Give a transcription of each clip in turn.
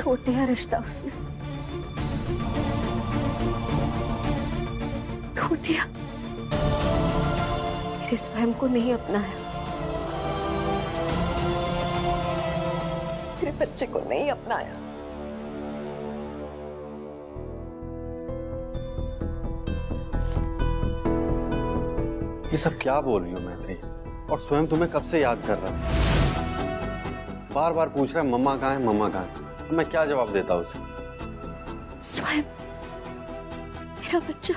तोड़ दिया रिश्ता उसने, तोड़ दिया। मेरे स्वयं को नहीं अपनाया, मेरे बच्चे को नहीं अपनाया। ये सब क्या बोल रही हो मैत्री? और स्वयं तुम्हें कब से याद कर रहा है, बार बार पूछ रहा है मम्मा कहाँ है, मम्मा कहाँ है। मैं क्या जवाब देता उसे? स्वयं मेरा बच्चा,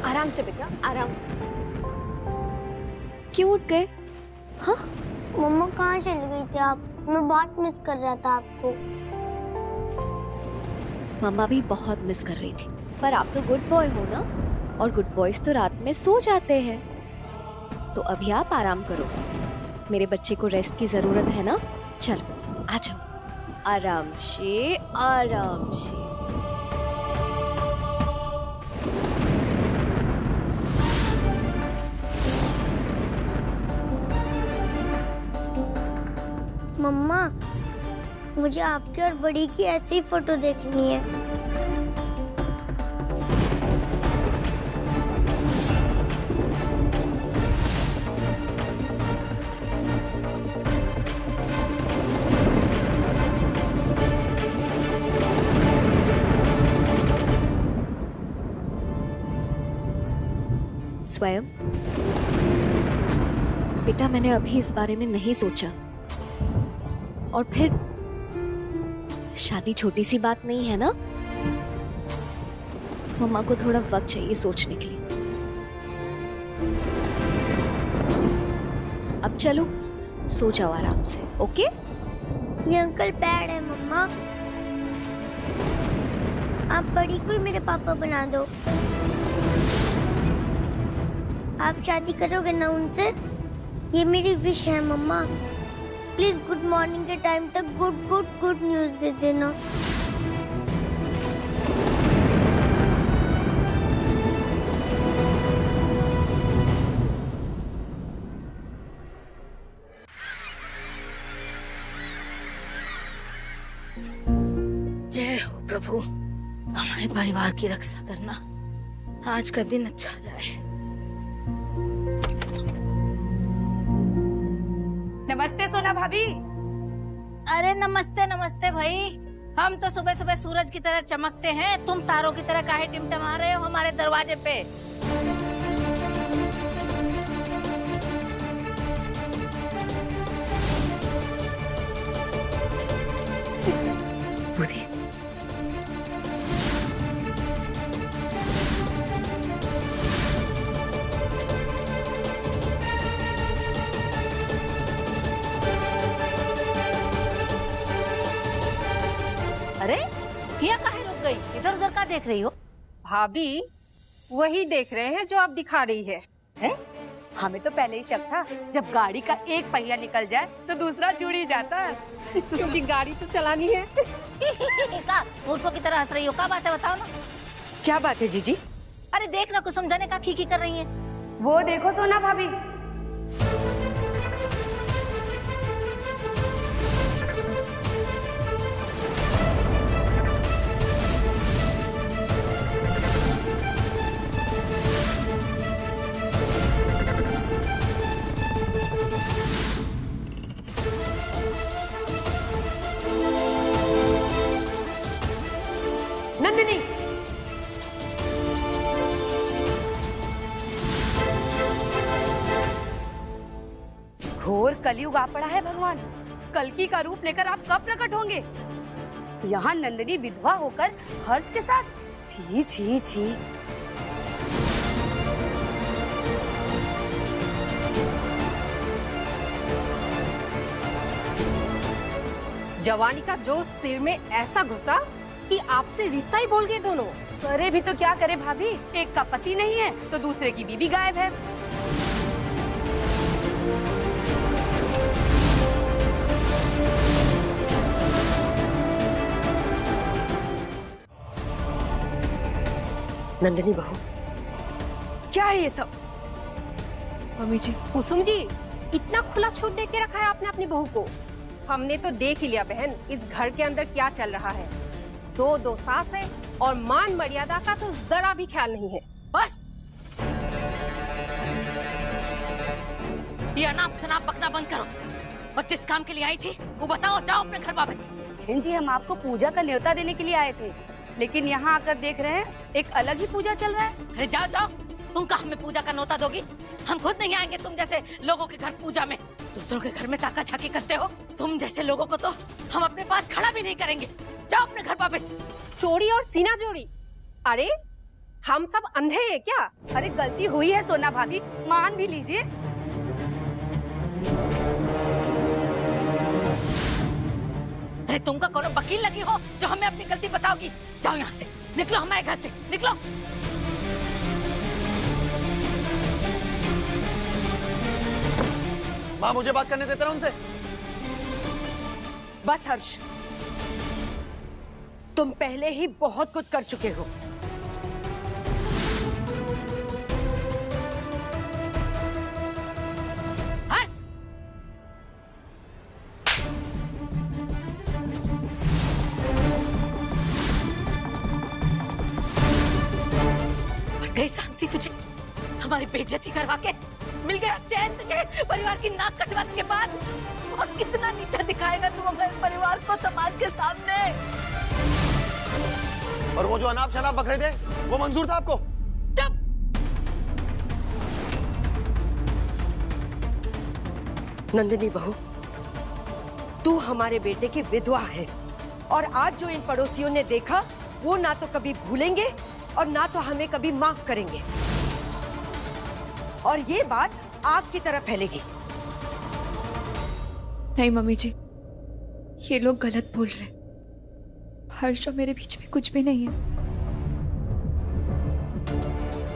आराम से बेटा, आराम से। क्यों उठ गए? हाँ मम्मा कहाँ चली गई थी आप? मैं बहुत मिस कर रहा था आपको। मम्मा भी बहुत मिस कर रही थी, पर आप तो गुड बॉय हो ना, और गुड बॉयज तो रात में सो जाते हैं। तो अभी आप आराम करो, मेरे बच्चे को रेस्ट की जरूरत है ना। चलो आ जाओ, आराम से आराम से। मम्मा मुझे आपकी और बड़ी की ऐसी फोटो देखनी है। स्वयं बेटा, मैंने अभी इस बारे में नहीं सोचा, और फिर शादी छोटी सी बात नहीं है ना। मम्मा को थोड़ा वक्त चाहिए सोचने के लिए। अब चलो सो जाओ आराम से, ओके? ये अंकल बैड है मम्मा, आप बड़ी को ही मेरे पापा बना दो। आप शादी करोगे ना उनसे? ये मेरी विश है मम्मा। प्लीज गुड मॉर्निंग के टाइम तक गुड गुड गुड न्यूज़ दे देना। जय हो प्रभु, हमारे परिवार की रक्षा करना, आज का दिन अच्छा जाए। नमस्ते सोना भाभी। अरे नमस्ते नमस्ते भाई, हम तो सुबह सुबह सूरज की तरह चमकते हैं, तुम तारों की तरह काहे टिमटिमा रहे हो हमारे दरवाजे पे? बुद्धि, अरे हिया काहे रुक गई? इधर उधर का देख रही हो? भाभी वही देख रहे हैं जो आप दिखा रही है? हमें तो पहले ही शक था, जब गाड़ी का एक पहिया निकल जाए तो दूसरा जुड़ ही जाता है, क्योंकि गाड़ी तो चलानी है। का मूर्खों की तरह हंस रही हो? क्या बात है बताओ ना। क्या बात है जीजी? अरे देख ना, कुछ समझाने का खीखी कर रही है। वो देखो सोना भाभी। नंदिनी, घोर कलयुग आ पड़ा है भगवान। कल्कि का रूप लेकर आप कब प्रकट होंगे? यहाँ नंदिनी विधवा होकर हर्ष के साथ। छी छी छी। जवानी का जोश सिर में ऐसा घुसा कि आपसे रिश्ता ही बोल गए दोनों। करे भी तो क्या करे भाभी, एक का पति नहीं है तो दूसरे की बीवी गायब है। नंदिनी बहू, क्या है ये सब? मम्मी जी, कुसुम जी, इतना खुला छूट दे के रखा है आपने अपनी बहू को। हमने तो देख ही लिया बहन, इस घर के अंदर क्या चल रहा है। दो सास है और मान मर्यादा का तो जरा भी ख्याल नहीं है। बस ये अनाप शनाप बकना बंद करो और जिस काम के लिए आई थी वो बताओ, जाओ अपने घर वापस। बहन जी, हम आपको पूजा का न्योता देने के लिए आए थे, लेकिन यहाँ आकर देख रहे हैं एक अलग ही पूजा चल रहा है। अरे जाओ जाओ, तुम कहाँ हमें पूजा का न्योता दोगी? हम खुद नहीं आएंगे तुम जैसे लोगों के घर पूजा में। दूसरों के घर में ताका झाकी करते हो। तुम जैसे लोगों को तो हम अपने पास खड़ा भी नहीं करेंगे। जाओ अपने घर वापस। चोरी और सीना जोड़ी, अरे हम सब अंधे हैं क्या? अरे गलती हुई है सोना भाभी, मान भी लीजिए। अरे तुम का कौन वकील लगी हो जो हमें अपनी गलती बताओगी? जाओ यहाँ से, निकलो हमारे घर से, निकलो। माँ, मुझे बात करने देते ना उनसे। बस हर्ष, तुम पहले ही बहुत कुछ कर चुके हो। हर्ष, बढ़ गई शांति तुझे, हमारी बेइज्जती करवा के। मिल गया चैन तुझे परिवार की नाक कटवाने के बाद। और कितना नीचा दिखाएगा तू हमारे परिवार को समाज के सामने। और वो जो अनाप शनाप बकरे थे, वो मंजूर था आपको? चुप। नंदिनी बहू, तू हमारे बेटे की विधवा है और आज जो इन पड़ोसियों ने देखा वो ना तो कभी भूलेंगे और ना तो हमें कभी माफ करेंगे। और ये बात आग की तरह फैलेगी। नहीं मम्मी जी, ये लोग गलत बोल रहे। हर्ष और मेरे बीच में कुछ भी नहीं है।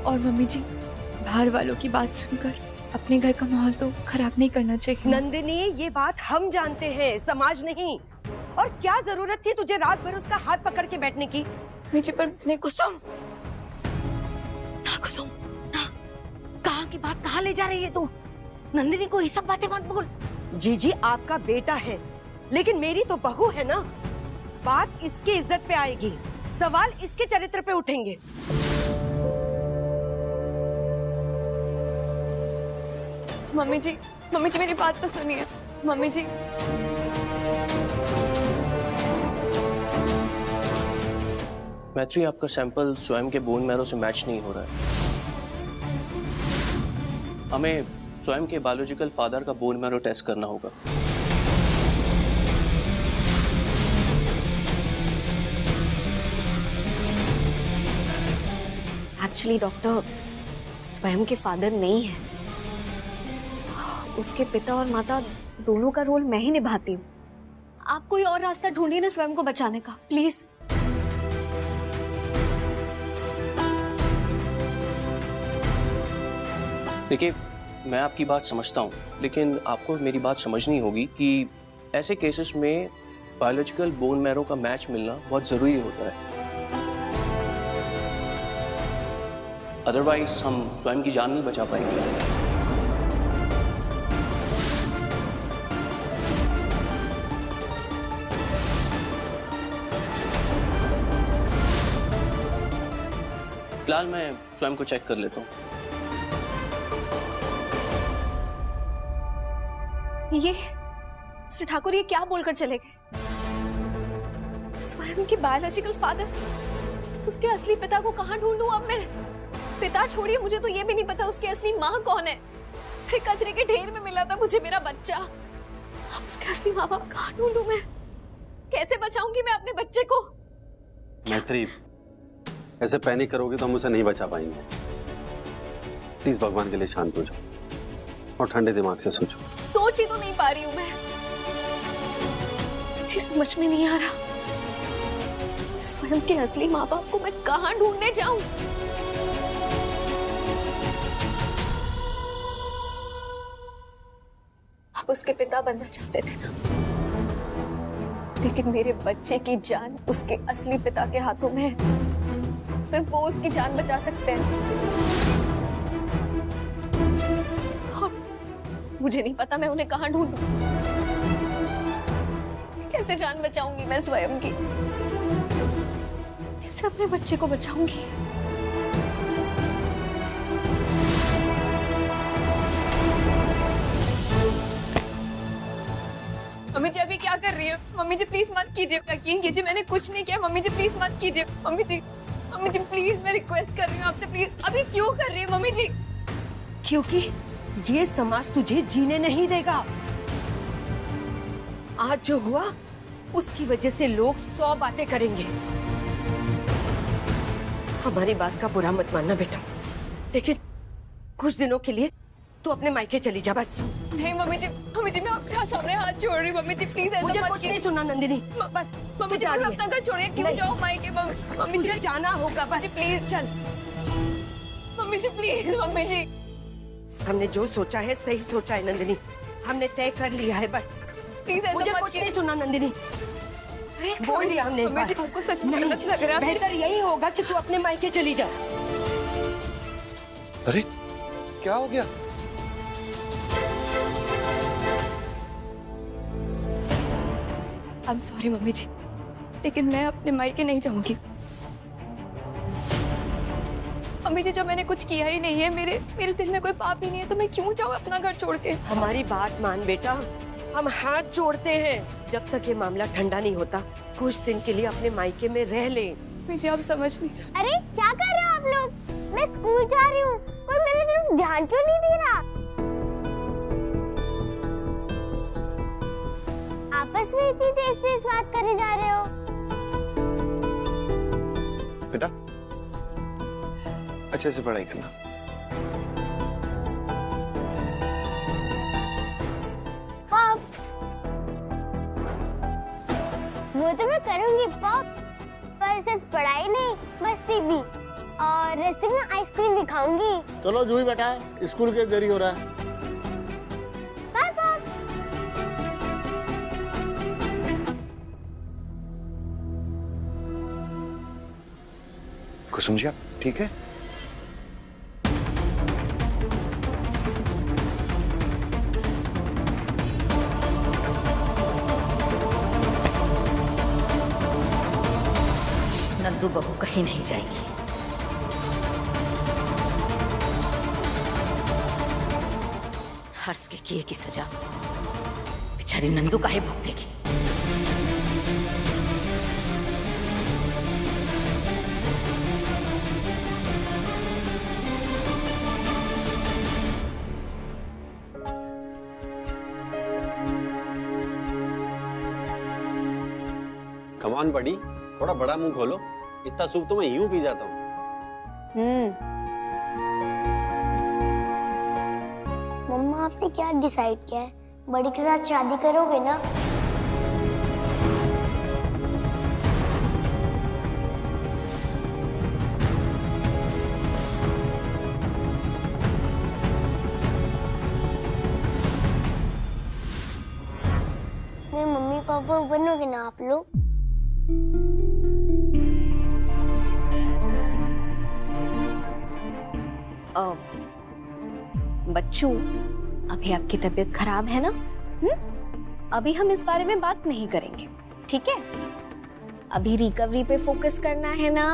और मम्मी जी, बाहर वालों की बात सुनकर अपने घर का माहौल तो खराब नहीं करना चाहिए। नंदिनी, ये बात हम जानते हैं, समाज नहीं। और क्या जरूरत थी तुझे रात भर उसका हाथ पकड़ के बैठने की? मुझे पर मैंने कुसुम, ना कुसुम ना, कहाँ की बात कहाँ ले जा रही है तू? नंदिनी को ये सब बातें मत बोल। जीजी आपका बेटा है, लेकिन मेरी तो बहू है ना। बात इसकी इज्जत पे आएगी, सवाल इसके चरित्र पे उठेंगे। मम्मी जी मेरी बात तो सुनिए। मम्मी जी, मैत्री, आपका सैंपल स्वयं के बोन मैरो से मैच नहीं हो रहा है। हमें स्वयं के बायोलॉजिकल फादर का बोन मैरो टेस्ट करना होगा। एक्चुअली डॉक्टर, स्वयं के फादर नहीं है, उसके पिता और माता दोनों का रोल मैं ही निभाती हूँ। आप कोई और रास्ता ढूंढिए ना स्वयं को बचाने का, प्लीज। देखिए, मैं आपकी बात समझता हूँ, लेकिन आपको मेरी बात समझनी होगी कि ऐसे केसेस में बायोलॉजिकल बोन मैरो का मैच मिलना बहुत जरूरी होता है। अदरवाइज हम स्वयं की जान नहीं बचा पाएंगे। फिलहाल मैं स्वयं को चेक कर लेता हूँ। ये श्री ठाकुर, ये क्या बोलकर चले गए? स्वयं के बायोलॉजिकल फादर, उसके असली पिता को कहाँ ढूंढूं अब मैं? पिता छोड़िए, मुझे तो ये भी नहीं पता उसकी असली माँ कौन है। फिर कचरे के ढेर में मिला था मुझे मेरा बच्चा। अब उसके असली माँ बाप कहाँ ढूंढूं मैं? कैसे बचाऊंगी मैं अपने बच्चे को? मैत्री, ऐसे पैनिक करोगे तो हम उसे नहीं बचा पाएंगे। प्लीज भगवान के लिए शांत हो जाओ और ठंडे दिमाग से सोचो। सोच ही तो नहीं पा रही हूं मैं, समझ में नहीं आ रहा स्वयं के असली माँ बाप को मैं कहाँ ढूंढने जाऊं? उसके पिता बनना चाहते थे ना, लेकिन मेरे बच्चे की जान उसके असली पिता के हाथों में है। सिर्फ वो उसकी जान बचा सकते हैं। और मुझे नहीं पता मैं उन्हें कहाँ ढूंढूं। कैसे जान बचाऊंगी मैं स्वयं की? कैसे अपने बच्चे को बचाऊंगी? मम्मी जी अभी क्या कर रही है? मम्मी जी प्लीज मत कीजिए, यकीन कीजिए मैंने कुछ नहीं किया। मम्मी जी प्लीज मत कीजिए। मम्मी जी प्लीज मैं रिक्वेस्ट कर रही हूँ आपसे, प्लीज। अभी क्यों कर रही है मम्मी जी? क्योंकि ये समाज तुझे जीने नहीं देगा। आज जो हुआ उसकी वजह से लोग 100 बातें करेंगे। हमारी बात का बुरा मत मानना बेटा, लेकिन कुछ दिनों के लिए तू अपने मायके चली जा बस। नहीं मम्मी जी मैं आपके सामने हाथ जोड़ रही हूँ। मम्मी जी प्लीज ऐसा मुझे मत कुछ कीजिए। नहीं सुना नंदिनी, बस मम्मी जी मैं अपना घर छोड़िए, क्यों जाओ मायके? मम्मी जी मुझे जाना होगा बस, प्लीज चल। Mummy ji please. Mummy ji हमने जो सोचा है सही सोचा है नंदिनी, हमने तय कर लिया है बस। प्लीज ऐसा मुझे मत कुछ नहीं कीजिए। सुना नंदिनी, बोल दिया हमने एक मम्मी जी बार। हमको सच में गलत लग रहा है। बेहतर यही होगा कि तू अपने मायके चली जा। अरे क्या हो गया? आई एम सॉरी मम्मी जी, लेकिन मैं अपने मायके नहीं जाऊंगी। मम्मी जी जब मैंने कुछ किया ही नहीं है, मेरे दिल में कोई पाप ही नहीं है, तो मैं क्यों जाऊँ अपना घर छोड़ के? हमारी बात मान बेटा, हम हाथ जोड़ते हैं। जब तक ये मामला ठंडा नहीं होता कुछ दिन के लिए अपने मायके में रह ले। मम्मी जी आप समझ नहीं रहे। अरे क्या कर रहे हो आप लोग? मैं स्कूल जा रही हूँ, कोई मेरी तरफ ध्यान क्यों नहीं दे रहा? आपस में इतनी तेज तेज बात करे जा रहे हो। बेटा अच्छे से पढ़ाई करना। पॉप्स, वो तो मैं करूंगी पॉप, पर सिर्फ पढ़ाई नहीं, मस्ती भी, और रास्ते में आइसक्रीम भी खाऊंगी। चलो जूही बेटा, स्कूल के देरी हो रहा है। Bye pop. कुसुम जी आप ठीक है? नंदू बहू कहीं नहीं जाएगी। हर्ष के किए की सजा बेचारी नंदू काहे भुगतेगी। कमान बड़ी, थोड़ा बड़ा मुंह खोलो। इतना सूप तो मैं यूं पी जाता हूँ। मम्मा आपने क्या डिसाइड किया है? बड़ी के साथ शादी करोगे ना? मेरे मम्मी पापा बनोगे ना आप लोग? बच्चों, अभी आपकी तबीयत खराब है ना? अभी हम इस बारे में बात नहीं करेंगे, ठीक है? अभी रिकवरी पे फोकस करना है ना,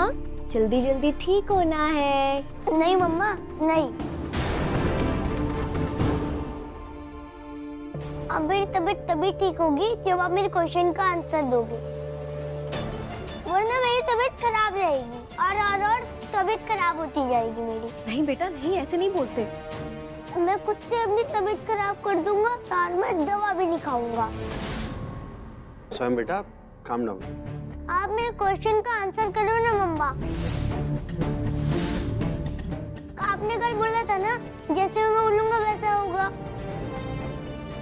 जल्दी जल्दी ठीक होना है। नहीं मम्मा, नहीं। अब मेरी तबीयत तभी ठीक होगी जब आप मेरे क्वेश्चन का आंसर दोगे, वरना मेरी तबीयत खराब रहेगी और तबीयत खराब होती जाएगी मेरी। नहीं बेटा नहीं, ऐसे नहीं बोलते। मैं खुद से अपनी तबीयत खराब कर दूंगा और मैं दवा भी नहीं खाऊंगा। स्वयं बेटा काम डाउन। आप मेरे क्वेश्चन का आंसर करो ना मम्मा। आपने कल बोला था ना, जैसे मैं बोलूंगा वैसा होगा,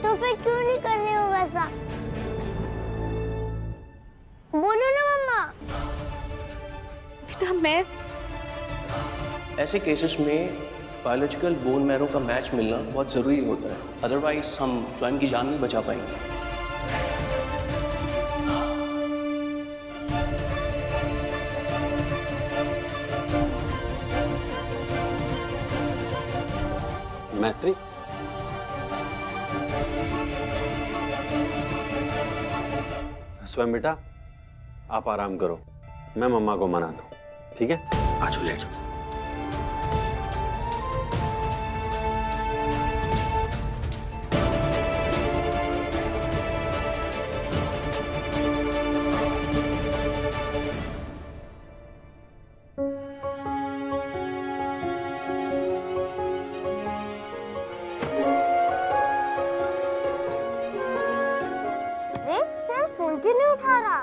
तो फिर क्यों नहीं कर रहे हो वैसा? बोलो ना मम्मा। बेटा मैं ऐसे केसेस में बायोलॉजिकल बोन मैरो का मैच मिलना बहुत ज़रूरी होता है, अदरवाइज हम स्वयं की जान नहीं बचा पाएंगे। मैत्री, स्वयं बेटा आप आराम करो, मैं मम्मा को मनाता हूँ, ठीक है? आ जाओ, ले जाओ। सर फोन क्यों नहीं उठा रहा?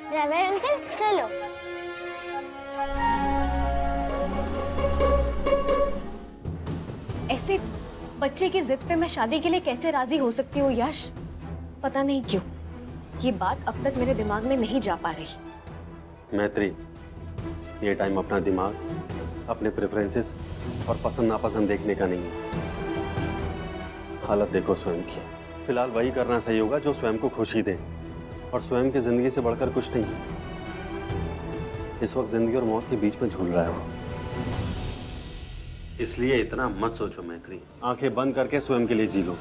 ड्राइवर अंकल चलो। ऐसे बच्चे की जिद पे मैं शादी के लिए कैसे राजी हो सकती हूँ यश? पता नहीं क्यों ये बात अब तक मेरे दिमाग में नहीं जा पा रही। मैत्री, ये टाइम अपना दिमाग, अपने प्रेफरेंसेस और पसंद नापसंद देखने का नहीं है। हालत देखो स्वयं की, फिलहाल वही करना सही होगा जो स्वयं को खुशी दे, और स्वयं की जिंदगी से बढ़कर कुछ नहीं। इस वक्त जिंदगी और मौत के बीच में झूल रहा है वो, इसलिए इतना मत सोचो मैत्री, आंखें बंद करके स्वयं के लिए जी लो।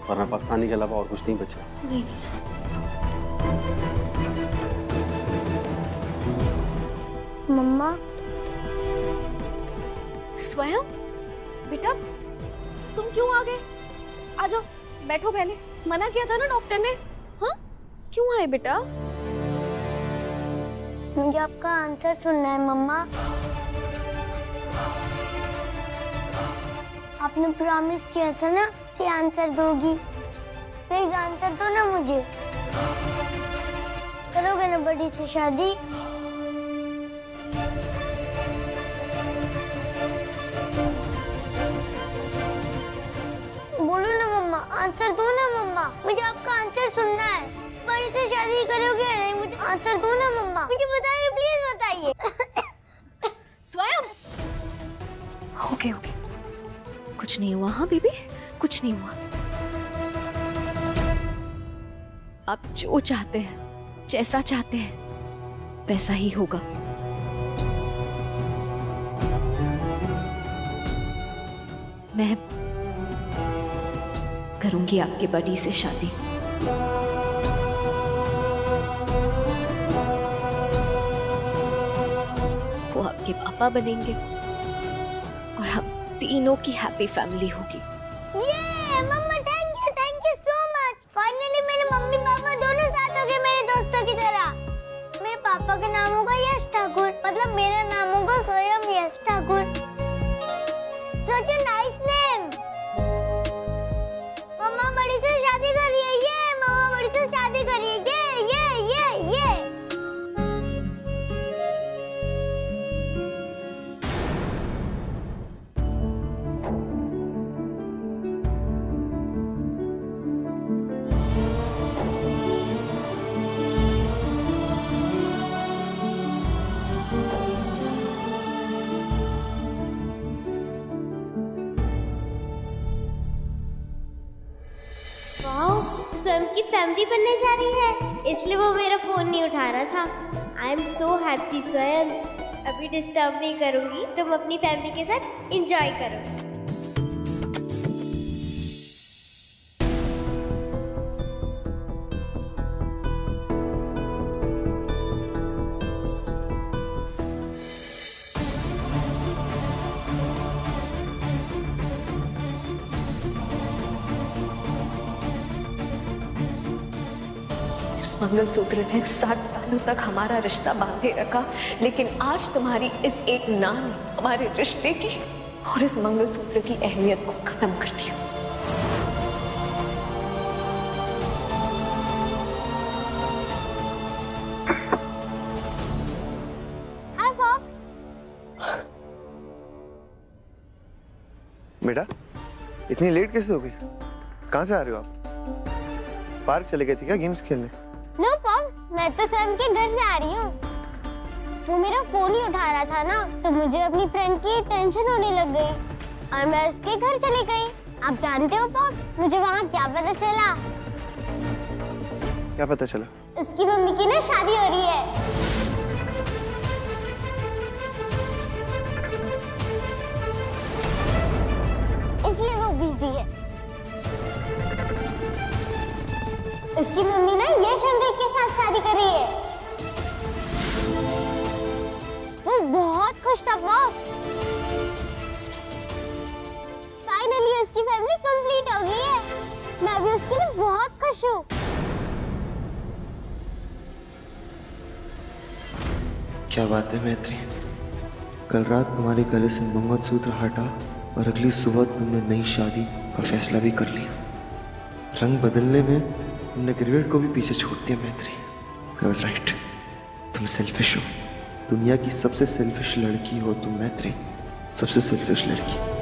वरना पछताने के अलावा और कुछ नहीं बचा। नहीं। मम्मा। स्वयं बेटा तुम क्यों आ गए? आ जाओ बैठो, पहले मना किया था ना डॉक्टर ने। हाँ क्यों आए बेटा? मुझे आपका आंसर सुनना है मम्मा। आपने प्रॉमिस किया था ना कि आंसर दोगी, प्लीज आंसर दो ना मुझे। करोगे ना बड़ी से शादी? बोलो ना मम्मा, आंसर दो ना मम्मा, मुझे आपका आंसर सुनना है। बड़ी से शादी करोगे या नहीं? मुझे आंसर दो ना मम्मा, मुझे बताइए, प्लीज बताइए। स्वयं ओके ओके, कुछ नहीं हुआ। हाँ बेबी कुछ नहीं हुआ। आप जो चाहते हैं, जैसा चाहते हैं वैसा ही होगा। मैं करूंगी आपकी बड़ी से शादी। वो आपके पापा बनेंगे और हम तीनों की हैप्पी फैमिली होगी। ये मम्मा thank you so much. Finally मेरे मम्मी पापा दोनों साथ हो गए मेरे दोस्तों की तरह। मेरे पापा का नाम होगा यश ठाकुर, मतलब मेरा नाम होगा स्वयं यश Thakur. Such a nice name। मम्मा बड़ी से शादी कर रही है, ये मम्मा बड़ी से शादी कर रही है, ये। स्वयं की फैमिली बनने जा रही है, इसलिए वो मेरा फोन नहीं उठा रहा था। आई एम सो हैप्पी स्वयं। अभी डिस्टर्ब नहीं करूंगी, तुम अपनी फैमिली के साथ एंजॉय करो। मंगलसूत्र ने 7 सालों तक हमारा रिश्ता बांधे रखा, लेकिन आज तुम्हारी इस एक ना ने हमारे रिश्ते की और इस मंगलसूत्र की अहमियत को खत्म कर दिया। हाय पॉप्स। बेटा इतनी लेट कैसे हो गई? कहाँ से आ रहे हो आप? पार्क चले गए थे क्या गेम्स खेलने? नो पॉप्स, मैं तो स्वयं के घर से आ रही हूँ। वो मेरा फोन ही उठा रहा था ना, तो मुझे अपनी फ्रेंड की टेंशन होने लग गई और मैं उसके घर चली गई। आप जानते हो पॉप्स, मुझे वहाँ क्या पता चला? क्या पता चला? उसकी मम्मी की ना शादी हो रही है। इसलिए वो बिजी है। उसकी मम्मी ना यश अंकल के साथ शादी कर रही है। वो बहुत खुश था पॉप्स। फाइनली उसकी फैमिली कंप्लीट हो गई है। मैं भी उसके लिए बहुत खुश हूँ। क्या बात है मैत्री, कल रात तुम्हारे गले से मंगलसूत्र हटा और अगली सुबह तुमने नई शादी का फैसला भी कर लिया। रंग बदलने में तुमने क्रिकेट को भी पीछे छोड़ दिया मैत्री। I was right, तुम सेल्फिश हो। दुनिया की सबसे सेल्फिश लड़की हो तुम मैत्री, सबसे सेल्फिश लड़की।